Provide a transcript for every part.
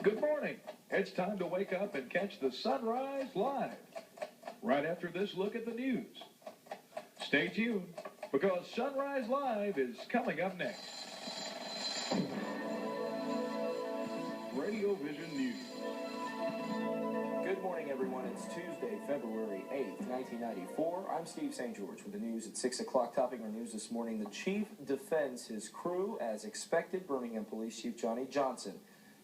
Good morning. It's time to wake up and catch the sunrise live. Right after this look at the news. Stay tuned, because Sunrise Live is coming up next. Radio Vision News. Good morning, everyone. It's Tuesday, February 8th, 1994. I'm Steve St. George with the news at 6 o'clock. Topping our news this morning, the chief defends his crew as expected. Birmingham Police Chief Johnny Johnson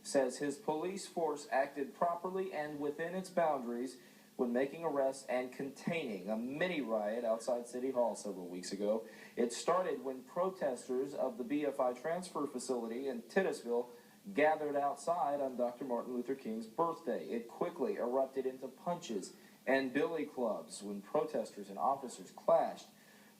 says his police force acted properly and within its boundaries when making arrests and containing a mini riot outside City Hall several weeks ago. It started when protesters of the BFI transfer facility in Titusville gathered outside on Dr. Martin Luther King's birthday. It quickly erupted into punches and billy clubs when protesters and officers clashed.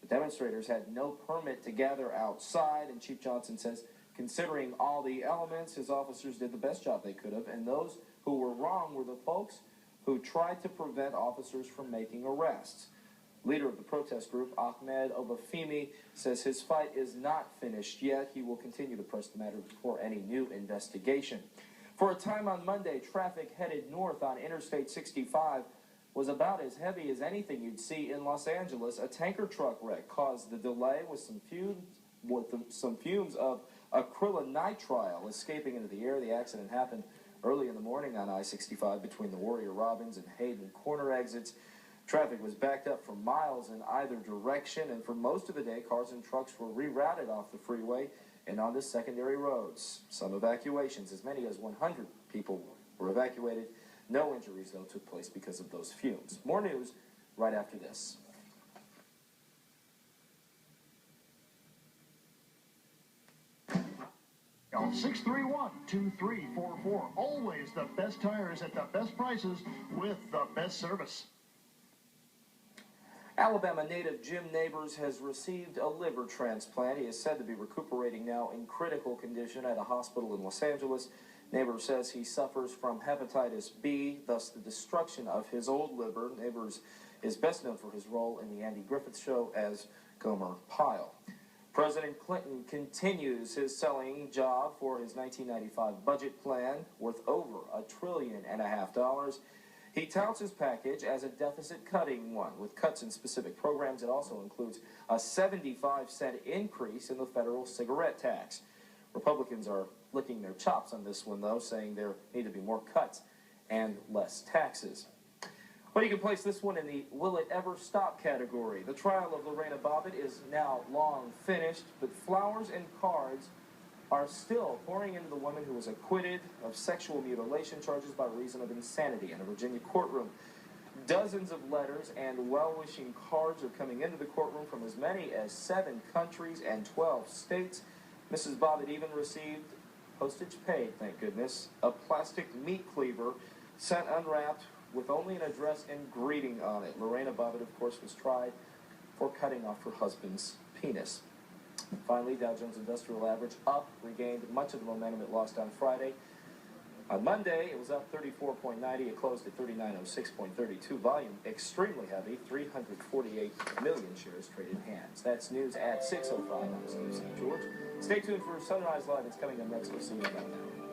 The demonstrators had no permit to gather outside, and Chief Johnson says, considering all the elements, his officers did the best job they could have, and those who were wrong were the folks who tried to prevent officers from making arrests. Leader of the protest group, Ahmed Obafemi, says his fight is not finished yet. He will continue to press the matter before any new investigation. For a time on Monday, traffic headed north on Interstate 65 was about as heavy as anything you'd see in Los Angeles. A tanker truck wreck caused the delay with some fumes of acrylonitrile escaping into the air. The accident happened early in the morning on I-65 between the Warrior Robins and Hayden corner exits. Traffic was backed up for miles in either direction, and for most of the day, cars and trucks were rerouted off the freeway and onto secondary roads. Some evacuations, as many as 100 people were evacuated. No injuries, though, took place because of those fumes. More news right after this. Call 631-2344. Always the best tires at the best prices with the best service. Alabama native Jim Neighbors has received a liver transplant. He is said to be recuperating now in critical condition at a hospital in Los Angeles. Neighbors says he suffers from hepatitis B, thus the destruction of his old liver. Neighbors is best known for his role in the Andy Griffith Show as Gomer Pyle. President Clinton continues his selling job for his 1995 budget plan worth over $1.5 trillion. He touts his package as a deficit-cutting one, with cuts in specific programs. It also includes a 75-cent increase in the federal cigarette tax. Republicans are licking their chops on this one, though, saying there need to be more cuts and less taxes. Well, you can place this one in the will it ever stop category. The trial of Lorena Bobbitt is now long finished, but flowers and cards are still pouring into the woman who was acquitted of sexual mutilation charges by reason of insanity in a Virginia courtroom. Dozens of letters and well-wishing cards are coming into the courtroom from as many as 7 countries and 12 states. Mrs. Bobbitt even received, postage paid, thank goodness, a plastic meat cleaver sent unwrapped with only an address and greeting on it. Lorena Bobbitt, of course, was tried for cutting off her husband's penis. Finally, Dow Jones Industrial Average up, regained much of the momentum it lost on Friday. On Monday, it was up 34.90. It closed at 3906.32. Volume extremely heavy, 348 million shares traded hands. That's news at 6:05. I'm Steve St. George. Stay tuned for Sunrise Live. It's coming up next. We'll see you about now.